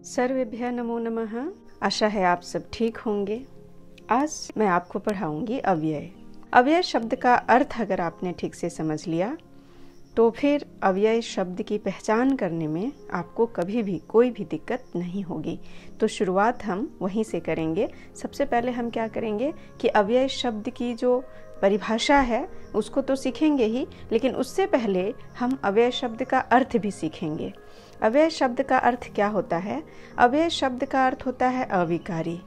सर्वेभ्यः नमो नमः। आशा है आप सब ठीक होंगे। आज मैं आपको पढ़ाऊंगी अव्यय। अव्यय शब्द का अर्थ अगर आपने ठीक से समझ लिया तो फिर अव्यय शब्द की पहचान करने में आपको कभी भी कोई भी दिक्कत नहीं होगी। तो शुरुआत हम वहीं से करेंगे। सबसे पहले हम क्या करेंगे कि अव्यय शब्द की जो परिभाषा है उसको तो सीखेंगे ही, लेकिन उससे पहले हम अव्यय शब्द का अर्थ भी सीखेंगे। अव्यय शब्द का अर्थ क्या होता है? अव्यय शब्द का अर्थ होता है अविकारी।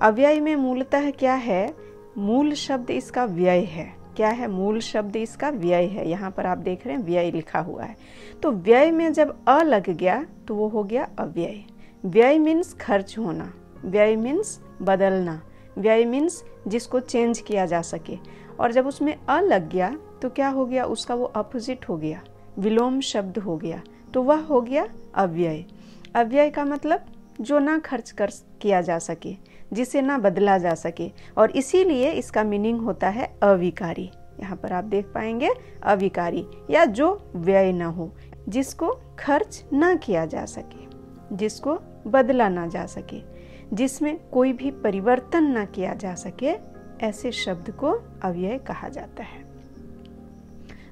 अव्यय में मूलतः क्या है? मूल शब्द इसका व्यय है। क्या है? मूल शब्द इसका व्यय है। यहाँ पर आप देख रहे हैं व्यय लिखा हुआ है। तो व्यय में जब अ लग गया तो वो हो गया अव्यय। व्यय मीन्स खर्च होना, व्यय मीन्स बदलना, व्यय मीन्स जिसको चेंज किया जा सके। और जब उसमें अ लग गया तो क्या हो गया? उसका वो अपोजिट हो गया, विलोम शब्द हो गया, तो वह हो गया अव्यय। अव्यय का मतलब जो ना खर्च कर किया जा सके, जिसे ना बदला जा सके, और इसीलिए इसका मीनिंग होता है अविकारी। यहाँ पर आप देख पाएंगे अविकारी, या जो व्यय ना हो, जिसको खर्च ना किया जा सके, जिसको बदला ना जा सके, जिसमें कोई भी परिवर्तन ना किया जा सके, ऐसे शब्द को अव्यय कहा जाता है।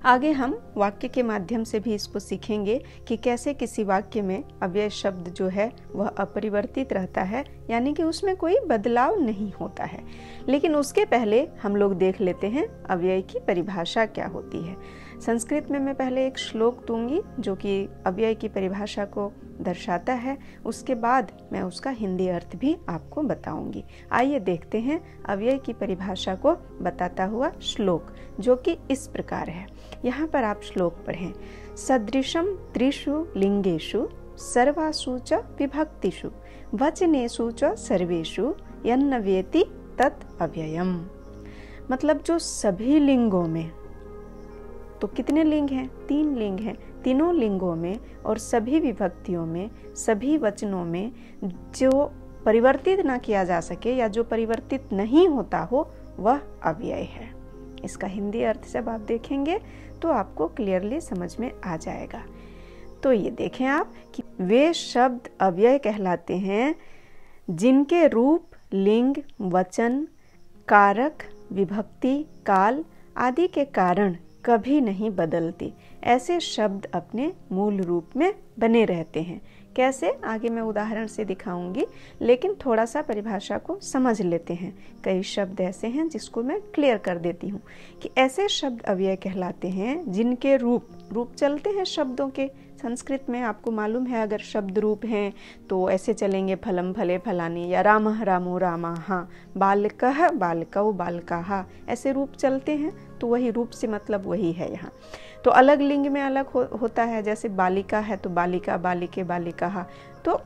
आगे हम वाक्य के माध्यम से भी इसको सीखेंगे कि कैसे किसी वाक्य में अव्यय शब्द जो है वह अपरिवर्तित रहता है, यानी कि उसमें कोई बदलाव नहीं होता है। लेकिन उसके पहले हम लोग देख लेते हैं अव्यय की परिभाषा क्या होती है। संस्कृत में मैं पहले एक श्लोक दूंगी जो कि अव्यय की परिभाषा को दर्शाता है, उसके बाद मैं उसका हिंदी अर्थ भी आपको बताऊंगी। आइए देखते हैं अव्यय की परिभाषा को बताता हुआ श्लोक, जो कि इस प्रकार है। यहाँ पर आप श्लोक पढ़ें। सदृशम त्रिषु लिंगेषु सर्वासु च विभक्तिषु वचनेषु च सर्वेषु यन्न वेति तत् अव्ययम्। मतलब जो सभी लिंगों में, तो कितने लिंग हैं? 3 लिंग हैं। तीनों लिंगों में और सभी विभक्तियों में, सभी वचनों में जो परिवर्तित ना किया जा सके या जो परिवर्तित नहीं होता हो, वह अव्यय है। इसका हिंदी अर्थ जब आप देखेंगे तो आपको क्लियरली समझ में आ जाएगा। तो ये देखें आप कि वे शब्द अव्यय कहलाते हैं जिनके रूप, लिंग, वचन, कारक, विभक्ति, काल आदि के कारण कभी नहीं बदलती। ऐसे शब्द अपने मूल रूप में बने रहते हैं। कैसे? आगे मैं उदाहरण से दिखाऊंगी, लेकिन थोड़ा सा परिभाषा को समझ लेते हैं। कई शब्द ऐसे हैं जिसको मैं क्लियर कर देती हूँ कि ऐसे शब्द अव्यय कहलाते हैं जिनके रूप चलते हैं शब्दों के। संस्कृत में आपको मालूम है, अगर शब्द रूप हैं तो ऐसे चलेंगे, फलम फले फलानी, या रामः रामो रामाः, बालकः बालकौ बालकाः, ऐसे रूप चलते हैं। तो वही रूप से मतलब वही है यहाँ। तो अलग लिंग में अलग होता है, जैसे बालिका है तो बालिका, बालिके, बालिकाः। तो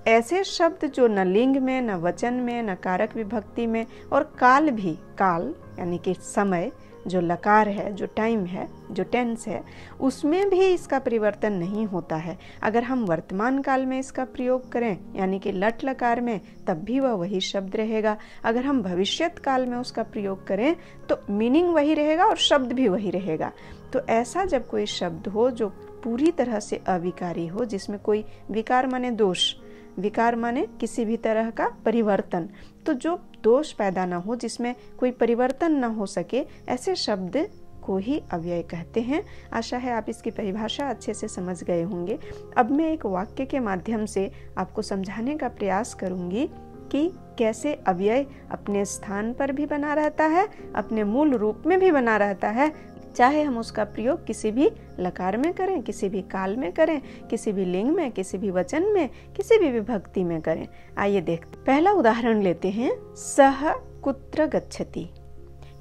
ऐसे शब्द जो न लिंग में, न वचन में, न कारक विभक्ति में, और काल भी, काल यानी कि समय, जो लकार है, जो टाइम है, जो टेंस है, उसमें भी इसका परिवर्तन नहीं होता है। अगर हम वर्तमान काल में इसका प्रयोग करें यानी कि लट लकार में, तब भी वह वही शब्द रहेगा। अगर हम भविष्यत काल में उसका प्रयोग करें तो मीनिंग वही रहेगा और शब्द भी वही रहेगा। तो ऐसा जब कोई शब्द हो जो पूरी तरह से अविकारी हो, जिसमें कोई विकार माने दोष, विकार माने किसी भी तरह का परिवर्तन, तो जो दोष पैदा ना हो, जिसमें कोई परिवर्तन ना हो सके, ऐसे शब्द को ही अव्यय कहते हैं। आशा है आप इसकी परिभाषा अच्छे से समझ गए होंगे। अब मैं एक वाक्य के माध्यम से आपको समझाने का प्रयास करूंगी कि कैसे अव्यय अपने स्थान पर भी बना रहता है, अपने मूल रूप में भी बना रहता है, चाहे हम उसका प्रयोग किसी भी लकार में करें, किसी भी काल में करें, किसी भी लिंग में, किसी भी वचन में, किसी भी विभक्ति में करें। आइए देखते। पहला उदाहरण लेते हैं। सह कुत्र गच्छति।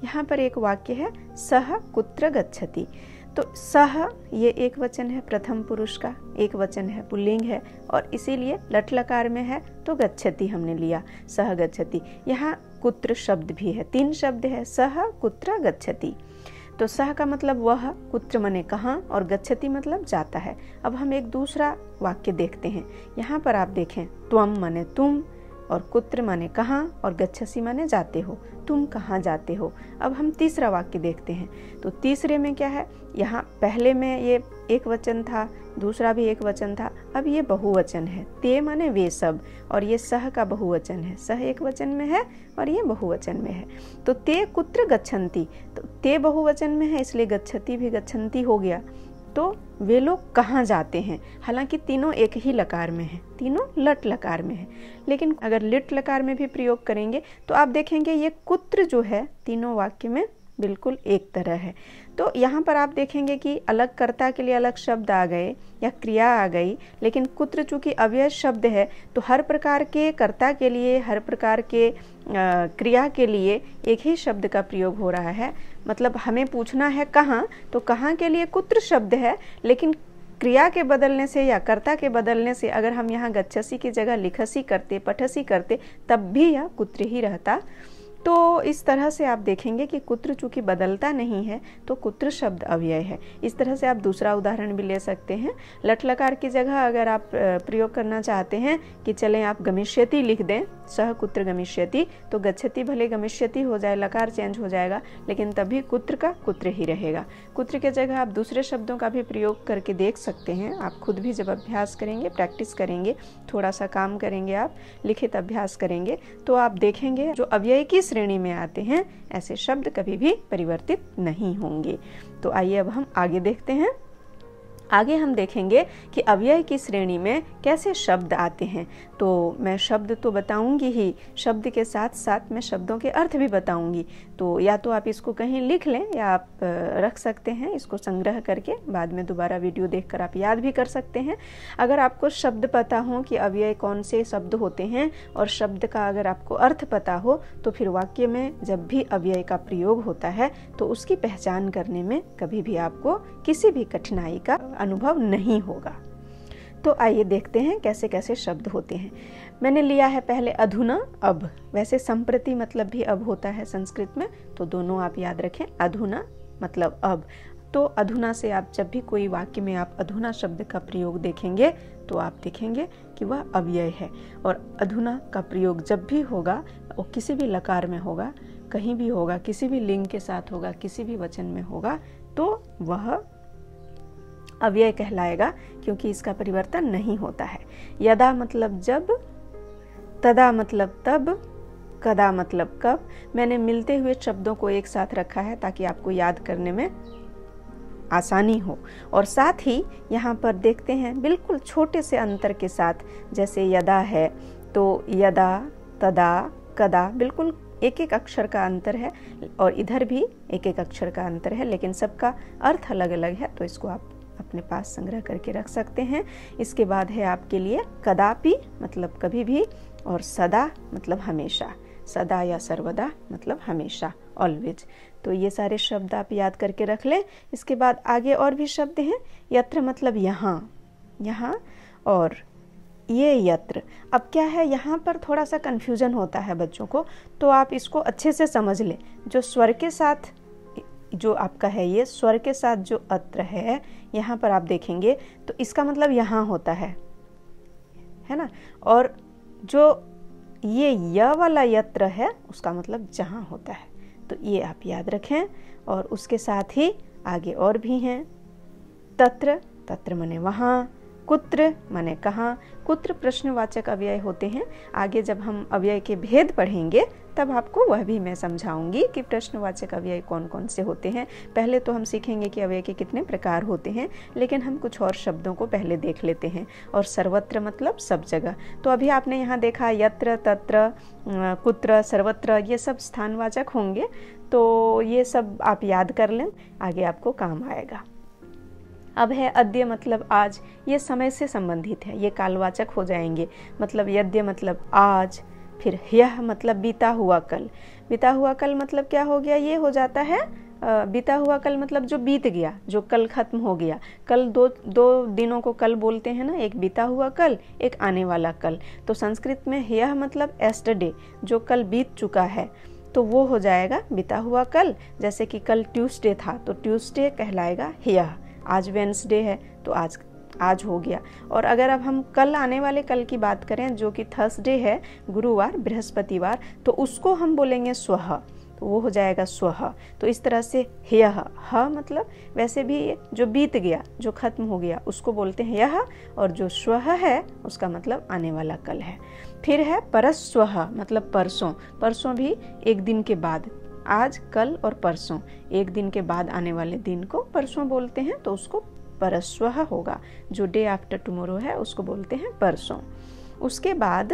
यहाँ पर एक वाक्य है, सह कुत्र गच्छति। तो सह ये एक वचन है, प्रथम पुरुष का एक वचन है, पुल्लिंग है, और इसीलिए लट लकार में है तो गच्छति हमने लिया, सह गच्छति। यहाँ कुत्र शब्द भी है, 3 शब्द है, सह कुत्र गच्छति। तो सह का मतलब वह, कुत्र माने कहाँ, और गच्छति मतलब जाता है। अब हम एक दूसरा वाक्य देखते हैं। यहाँ पर आप देखें, त्वम माने तुम, और कुत्र माने कहाँ, और गच्छसि माने जाते हो, तुम कहाँ जाते हो। अब हम तीसरा वाक्य देखते हैं। तो तीसरे में क्या है, यहाँ पहले में ये एक वचन था, दूसरा भी एक वचन था, अब ये बहुवचन है। ते माने वे सब, और ये सह का बहुवचन है। सह एक वचन में है और ये बहुवचन में है। तो ते कुत्र गच्छन्ति, तो ते बहुवचन में है इसलिए गच्छति भी गच्छन्ति हो गया। तो वे लोग कहाँ जाते हैं, हालांकि तीनों एक ही लकार में है, तीनों लट लकार में है, लेकिन अगर लिट लकार में भी प्रयोग करेंगे तो आप देखेंगे ये कुत्र जो है तीनों वाक्य में बिल्कुल एक तरह है। तो यहाँ पर आप देखेंगे कि अलग कर्ता के लिए अलग शब्द आ गए या क्रिया आ गई, लेकिन कुत्र चूंकि अव्यय शब्द है तो हर प्रकार के कर्ता के लिए, हर प्रकार के क्रिया के लिए एक ही शब्द का प्रयोग हो रहा है। मतलब हमें पूछना है कहाँ, तो कहाँ के लिए कुत्र शब्द है, लेकिन क्रिया के बदलने से या कर्ता के बदलने से अगर हम यहाँ गच्छसी की जगह लिखसी करते, पठसी करते, तब भी यह कुत्र ही रहता। तो इस तरह से आप देखेंगे कि कुत्र चूंकि बदलता नहीं है तो कुत्र शब्द अव्यय है। इस तरह से आप दूसरा उदाहरण भी ले सकते हैं। लट लकार की जगह अगर आप प्रयोग करना चाहते हैं कि चलें आप गमिष्यति लिख दें, सह कुत्र गमिष्यति, तो गच्छति भले गमिष्यति हो जाए, लकार चेंज हो जाएगा, लेकिन तभी कुत्र का कुत्र ही रहेगा। कुत्र के जगह आप दूसरे शब्दों का भी प्रयोग करके देख सकते हैं। आप खुद भी जब अभ्यास करेंगे, प्रैक्टिस करेंगे, थोड़ा सा काम करेंगे, आप लिखित अभ्यास करेंगे, तो आप देखेंगे जो अव्यय की श्रेणी में आते हैं ऐसे शब्द कभी भी परिवर्तित नहीं होंगे। तो आइए अब हम आगे देखते हैं। आगे हम देखेंगे कि अव्यय की श्रेणी में कैसे शब्द आते हैं। तो मैं शब्द तो बताऊंगी ही, शब्द के साथ साथ मैं शब्दों के अर्थ भी बताऊंगी। तो या तो आप इसको कहीं लिख लें या आप रख सकते हैं इसको संग्रह करके, बाद में दोबारा वीडियो देखकर आप याद भी कर सकते हैं। अगर आपको शब्द पता हो कि अव्यय कौन से शब्द होते हैं और शब्द का अगर आपको अर्थ पता हो, तो फिर वाक्य में जब भी अव्यय का प्रयोग होता है तो उसकी पहचान करने में कभी भी आपको किसी भी कठिनाई का अनुभव नहीं होगा। तो आइए देखते हैं कैसे कैसे शब्द होते हैं। मैंने लिया है पहले अधुना, अब। वैसे संप्रति मतलब भी अब होता है संस्कृत में, तो दोनों आप याद रखें। अधुना मतलब अब। तो अधुना से आप जब भी कोई वाक्य में आप अधुना शब्द का प्रयोग देखेंगे तो आप देखेंगे कि वह अव्यय है। और अधुना का प्रयोग जब भी होगा वो किसी भी लकार में होगा, कहीं भी होगा, किसी भी लिंग के साथ होगा, किसी भी वचन में होगा, तो वह अव्यय कहलाएगा, क्योंकि इसका परिवर्तन नहीं होता है। यदा मतलब जब, तदा मतलब तब, कदा मतलब कब। मैंने मिलते हुए शब्दों को एक साथ रखा है ताकि आपको याद करने में आसानी हो। और साथ ही यहाँ पर देखते हैं बिल्कुल छोटे से अंतर के साथ, जैसे यदा है तो यदा, तदा, कदा, बिल्कुल एक एक अक्षर का अंतर है, और इधर भी एक एक अक्षर का अंतर है, लेकिन सबका अर्थ अलग अलग है। तो इसको आप अपने पास संग्रह करके रख सकते हैं। इसके बाद है आपके लिए कदापि मतलब कभी भी, और सदा मतलब हमेशा। सदा या सर्वदा मतलब हमेशा, ऑलवेज। तो ये सारे शब्द आप याद करके रख लें। इसके बाद आगे और भी शब्द हैं। यत्र मतलब यहाँ, यहाँ, और ये यत्र। अब क्या है, यहाँ पर थोड़ा सा कन्फ्यूजन होता है बच्चों को, तो आप इसको अच्छे से समझ लें। जो स्वर के साथ जो आपका है, ये स्वर के साथ जो अत्र है, यहाँ पर आप देखेंगे तो इसका मतलब यहाँ होता है ना। और जो ये य वाला यत्र है उसका मतलब जहाँ होता है। तो ये आप याद रखें। और उसके साथ ही आगे और भी हैं। तत्र, तत्र माने वहाँ, कुत्र माने कहाँ। कुत्र प्रश्नवाचक अव्यय होते हैं। आगे जब हम अव्यय के भेद पढ़ेंगे तब आपको वह भी मैं समझाऊंगी कि प्रश्नवाचक अव्यय कौन कौन से होते हैं। पहले तो हम सीखेंगे कि अव्यय के कितने प्रकार होते हैं, लेकिन हम कुछ और शब्दों को पहले देख लेते हैं। और सर्वत्र मतलब सब जगह। तो अभी आपने यहाँ देखा यत्र, तत्र, कुत्र, सर्वत्र, ये सब स्थानवाचक होंगे। तो ये सब आप याद कर लें, आगे आपको काम आएगा। अब है अद्य मतलब आज, ये समय से संबंधित है, ये कालवाचक हो जाएंगे। मतलब यद्य मतलब आज, फिर ह्यः मतलब बीता हुआ कल। बीता हुआ कल मतलब क्या हो गया, ये हो जाता है बीता हुआ कल मतलब जो बीत गया, जो कल खत्म हो गया। कल दो दिनों को कल बोलते हैं ना, एक बीता हुआ कल, एक आने वाला कल। तो संस्कृत में ह्यः मतलब एस्टरडे, जो कल बीत चुका है, तो वो हो जाएगा बीता हुआ कल। जैसे कि कल ट्यूसडे था तो ट्यूसडे कहलाएगा ह्यः। आज वेडनेसडे है तो आज हो गया। और अगर अब हम कल आने वाले कल की बात करें, जो कि थर्सडे है, गुरुवार, बृहस्पतिवार, तो उसको हम बोलेंगे स्वः। तो वो हो जाएगा स्वह। तो इस तरह से ह्यः, ह मतलब वैसे भी जो बीत गया, जो खत्म हो गया, उसको बोलते हैं यह, और जो स्वह है उसका मतलब आने वाला कल है। फिर है परस्वः, मतलब परसों। परसों भी एक दिन के बाद, आज, कल और परसों, एक दिन के बाद आने वाले दिन को परसों बोलते हैं, तो उसको परस्वः होगा। जो डे आफ्टर टुमारो है उसको बोलते हैं परसों। उसके बाद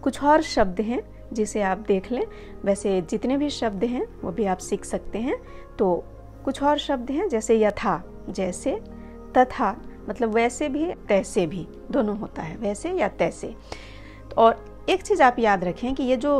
कुछ और शब्द हैं जिसे आप देख लें। वैसे जितने भी शब्द हैं वो भी आप सीख सकते हैं। तो कुछ और शब्द हैं जैसे यथा, जैसे, तथा मतलब वैसे भी तैसे भी, दोनों होता है, वैसे या तैसे। और एक चीज़ आप याद रखें कि ये जो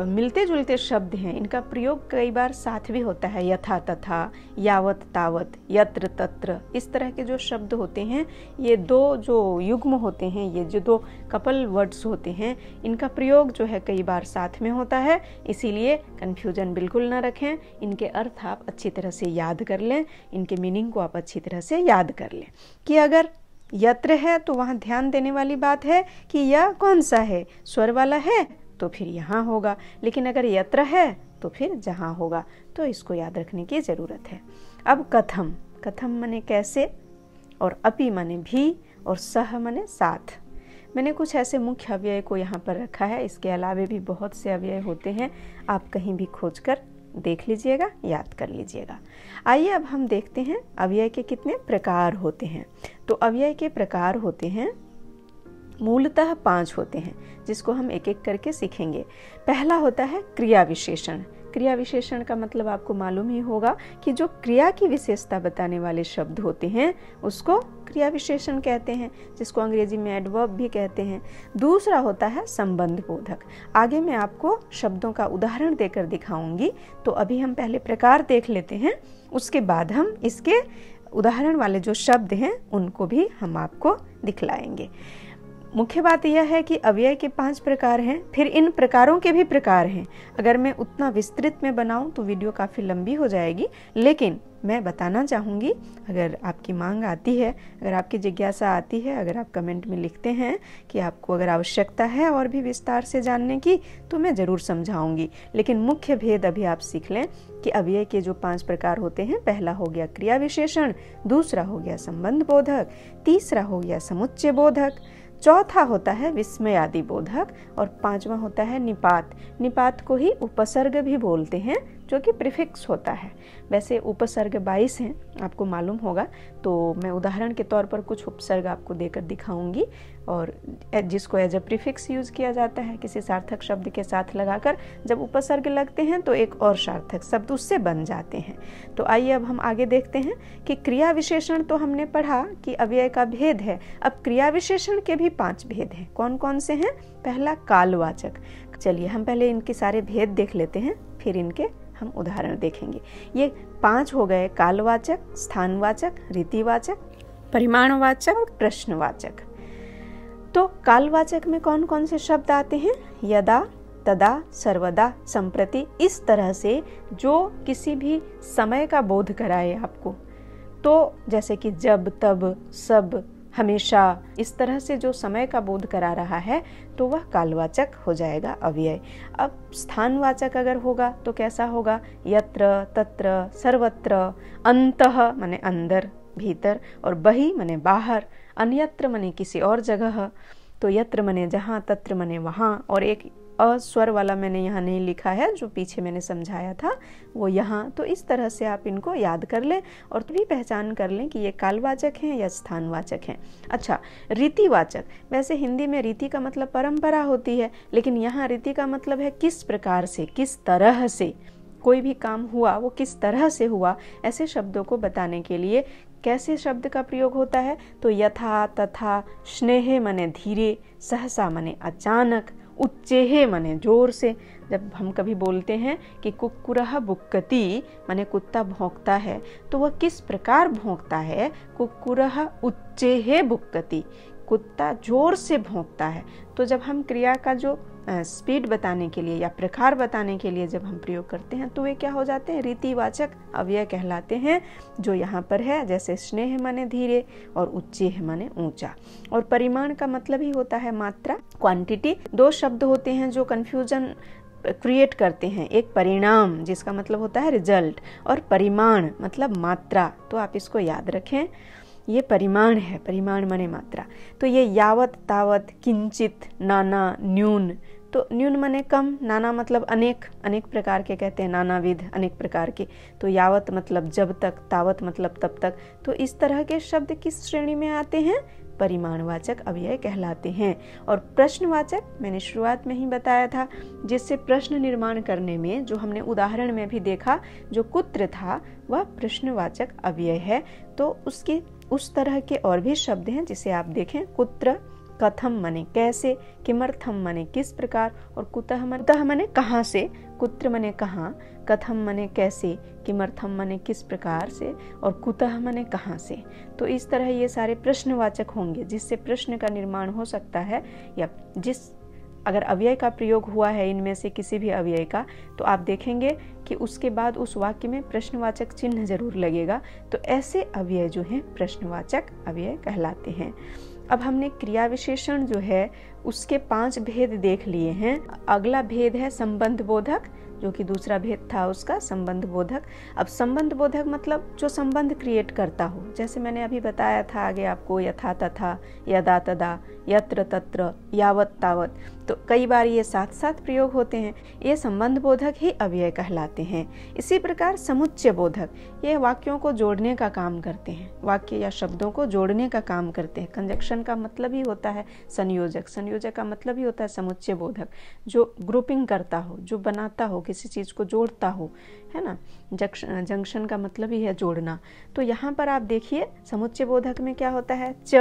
मिलते जुलते शब्द हैं इनका प्रयोग कई बार साथ भी होता है। यथा, तथा, यावत, तावत, यत्र, तत्र, इस तरह के जो शब्द होते हैं, ये दो जो युग्म होते हैं, ये जो दो कपल वर्ड्स होते हैं, इनका प्रयोग जो है कई बार साथ में होता है। इसीलिए कन्फ्यूजन बिल्कुल ना रखें। इनके अर्थ आप अच्छी तरह से याद कर लें, इनके मीनिंग को आप अच्छी तरह से याद कर लें। कि अगर यत्र है तो वहाँ ध्यान देने वाली बात है कि यह कौन सा है, स्वर वाला है तो फिर यहाँ होगा, लेकिन अगर यत्र है तो फिर जहाँ होगा। तो इसको याद रखने की ज़रूरत है। अब कथम, कथम माने कैसे, और अपि माने भी, और सह माने साथ। मैंने कुछ ऐसे मुख्य अव्यय को यहाँ पर रखा है, इसके अलावे भी बहुत से अव्यय होते हैं, आप कहीं भी खोज कर देख लीजिएगा, याद कर लीजिएगा। आइए अब हम देखते हैं अव्यय के कितने प्रकार होते हैं। तो अव्यय के प्रकार होते हैं, मूलतः 5 होते हैं, जिसको हम एक एक करके सीखेंगे। पहला होता है क्रिया विशेषण। क्रिया विशेषण का मतलब आपको मालूम ही होगा कि जो क्रिया की विशेषता बताने वाले शब्द होते हैं उसको क्रिया विशेषण कहते हैं, जिसको अंग्रेजी में एडवर्ब भी कहते हैं। दूसरा होता है संबंध बोधक। आगे मैं आपको शब्दों का उदाहरण देकर दिखाऊंगी, तो अभी हम पहले प्रकार देख लेते हैं, उसके बाद हम इसके उदाहरण वाले जो शब्द हैं उनको भी हम आपको दिखलाएंगे। मुख्य बात यह है कि अव्यय के 5 प्रकार हैं, फिर इन प्रकारों के भी प्रकार हैं। अगर मैं उतना विस्तृत में बनाऊं तो वीडियो काफ़ी लंबी हो जाएगी, लेकिन मैं बताना चाहूँगी, अगर आपकी मांग आती है, अगर आपकी जिज्ञासा आती है, अगर आप कमेंट में लिखते हैं कि आपको अगर आवश्यकता है और भी विस्तार से जानने की, तो मैं ज़रूर समझाऊंगी। लेकिन मुख्य भेद अभी आप सीख लें कि अव्यय के जो 5 प्रकार होते हैं, पहला हो गया क्रिया विशेषण, दूसरा हो गया संबंध बोधक, तीसरा हो गया समुच्चय बोधक, चौथा होता है विस्मय आदि बोधक, और 5वां होता है निपात। निपात को ही उपसर्ग भी बोलते हैं, जो कि प्रीफिक्स होता है। वैसे उपसर्ग 22 हैं, आपको मालूम होगा, तो मैं उदाहरण के तौर पर कुछ उपसर्ग आपको देकर दिखाऊंगी, और जिसको एज अ प्रीफिक्स यूज किया जाता है किसी सार्थक शब्द के साथ लगाकर। जब उपसर्ग लगते हैं तो एक और सार्थक शब्द उससे बन जाते हैं। तो आइए अब हम आगे देखते हैं कि क्रिया विशेषण तो हमने पढ़ा कि अव्यय का भेद है। अब क्रिया विशेषण के भी 5 भेद हैं। कौन कौन से हैं? पहला कालवाचक। चलिए हम पहले इनके सारे भेद देख लेते हैं, फिर इनके हम उदाहरण देखेंगे। ये 5 हो गए: कालवाचक, स्थानवाचक, रीतिवाचक, परिमाणवाचक, प्रश्नवाचक। तो कालवाचक में कौन कौन से शब्द आते हैं? यदा, तदा, सर्वदा, संप्रति, इस तरह से जो किसी भी समय का बोध कराए आपको। तो जैसे कि जब, तब, सब, हमेशा, इस तरह से जो समय का बोध करा रहा है तो वह कालवाचक हो जाएगा अव्यय। अब स्थानवाचक अगर होगा तो कैसा होगा? यत्र, तत्र, सर्वत्र, अंतः माने अंदर, भीतर, और बहि माने बाहर, अन्यत्र माने किसी और जगह। तो यत्र माने जहाँ, तत्र माने वहाँ, और एक अस्वर वाला मैंने यहाँ नहीं लिखा है, जो पीछे मैंने समझाया था वो यहाँ। तो इस तरह से आप इनको याद कर लें और भी पहचान कर लें कि ये कालवाचक हैं या स्थानवाचक हैं। अच्छा, रीतिवाचक। वैसे हिंदी में रीति का मतलब परंपरा होती है, लेकिन यहाँ रीति का मतलब है किस प्रकार से, किस तरह से कोई भी काम हुआ वो किस तरह से हुआ। ऐसे शब्दों को बताने के लिए कैसे शब्द का प्रयोग होता है? तो यथा, तथा, स्नेह माने धीरे, सहसा माने अचानक, उच्चेहे माने जोर से। जब हम कभी बोलते हैं कि कुक्कुरः बुक्कति माने कुत्ता भौंकता है, तो वह किस प्रकार भौंकता है? कुक्कुरः उच्चेहे बुक्कति, कुत्ता जोर से भौंकता है। तो जब हम क्रिया का जो स्पीड बताने के लिए या प्रकार बताने के लिए जब हम प्रयोग करते हैं तो वे क्या हो जाते हैं? रीतिवाचक अव्यय कहलाते हैं, जो यहाँ पर है। जैसे स्नेह माने धीरे और उच्चेह माने ऊंचा। और परिमाण का मतलब ही होता है मात्रा, क्वांटिटी। 2 शब्द होते हैं जो कंफ्यूजन क्रिएट करते हैं, एक परिणाम जिसका मतलब होता है रिजल्ट, और परिमाण मतलब मात्रा। तो आप इसको याद रखें, ये परिमाण है, परिमाण माने मात्रा। तो ये यावत, तावत, किंचित, नाना, न्यून। तो न्यून माने कम, नाना मतलब अनेक, अनेक प्रकार के कहते हैं, नानाविध, अनेक प्रकार के। तो यावत मतलब जब तक, तावत मतलब तब तक। तो इस तरह के शब्द किस श्रेणी में आते हैं? परिमाणवाचक अव्यय कहलाते हैं। और प्रश्नवाचक मैंने शुरुआत में ही बताया था, जिससे प्रश्न निर्माण करने में, जो हमने उदाहरण में भी देखा, जो कुत्र था वह प्रश्नवाचक अव्यय है। तो उसके उस तरह के और भी शब्द हैं जिसे आप देखें। कुत्र, कथम माने कैसे, किमर्थम माने किस प्रकार, और कुतः माने कहाँ से। कुत्र माने कहाँ, कथम माने कैसे, किमर्थम माने किस प्रकार से, और कुतः माने कहाँ से। तो इस तरह ये सारे प्रश्नवाचक होंगे जिससे प्रश्न का निर्माण हो सकता है, या अगर अव्यय का प्रयोग हुआ है इनमें से किसी भी अव्यय का, तो आप देखेंगे कि उसके बाद उस वाक्य में प्रश्नवाचक चिन्ह जरूर लगेगा। तो ऐसे अव्यय जो हैं प्रश्नवाचक अव्यय कहलाते हैं। अब हमने क्रिया विशेषण जो है उसके 5 भेद देख लिए हैं। अगला भेद है संबंध बोधक, जो कि दूसरा भेद था उसका संबंध बोधक। अब संबंध बोधक मतलब जो संबंध क्रिएट करता हो, जैसे मैंने अभी बताया था आगे आपको, यथा तथा, यदा तदा, यत्र तत्र, यावत तावत। तो कई बार ये साथ साथ प्रयोग होते हैं, ये संबंध बोधक ही अव्यय कहलाते हैं। इसी प्रकार समुच्चय बोधक, ये वाक्यों को जोड़ने का काम करते हैं, वाक्य या शब्दों को जोड़ने का काम करते हैं। कंजक्शन का मतलब ही होता है संयोजक, संयोजक का मतलब ही होता है समुच्चय बोधक, जो ग्रुपिंग करता हो, जो बनाता हो, किसी चीज को जोड़ता हो, है ना। जंक्शन का मतलब ही है जोड़ना। तो यहाँ पर आप देखिए समुच्चय बोधक में क्या होता है, च,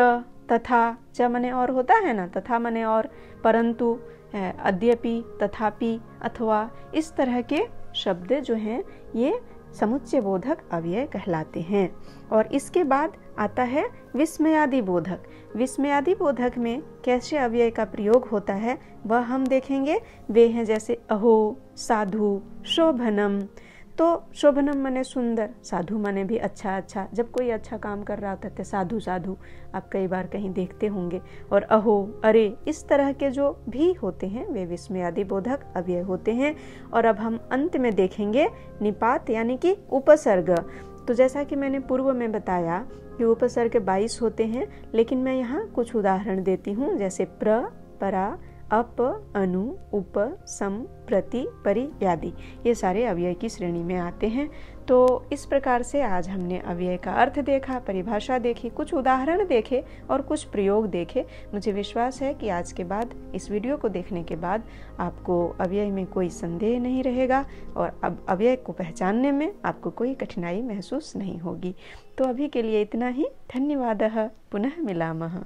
तथा, च मने और होता है ना, तथा मने और, परंतु, अद्यपि, तथापि, अथवा, इस तरह के शब्द जो हैं ये समुच्चय बोधक अव्यय कहलाते हैं। और इसके बाद आता है विस्मयादि बोधक। विस्मयादि बोधक में कैसे अव्यय का प्रयोग होता है वह हम देखेंगे। वे हैं जैसे अहो, साधु, शोभनम। तो शोभनम माने सुंदर, साधु माने भी अच्छा अच्छा। जब कोई अच्छा काम कर रहा होता है तो साधु साधु आप कई बार कहीं देखते होंगे। और अहो, अरे, इस तरह के जो भी होते हैं वे विस्मयादि बोधक अव्यय होते हैं। और अब हम अंत में देखेंगे निपात यानी कि उपसर्ग। तो जैसा कि मैंने पूर्व में बताया कि उपसर्ग 22 होते हैं, लेकिन मैं यहाँ कुछ उदाहरण देती हूँ, जैसे प्र, परा, अप, अनु, उप, सम, प्रति, परि आदि, ये सारे अव्यय की श्रेणी में आते हैं। तो इस प्रकार से आज हमने अव्यय का अर्थ देखा, परिभाषा देखी, कुछ उदाहरण देखे और कुछ प्रयोग देखे। मुझे विश्वास है कि आज के बाद, इस वीडियो को देखने के बाद, आपको अव्यय में कोई संदेह नहीं रहेगा और अब अव्यय को पहचानने में आपको कोई कठिनाई महसूस नहीं होगी। तो अभी के लिए इतना ही। धन्यवादः। पुनः मिलामः।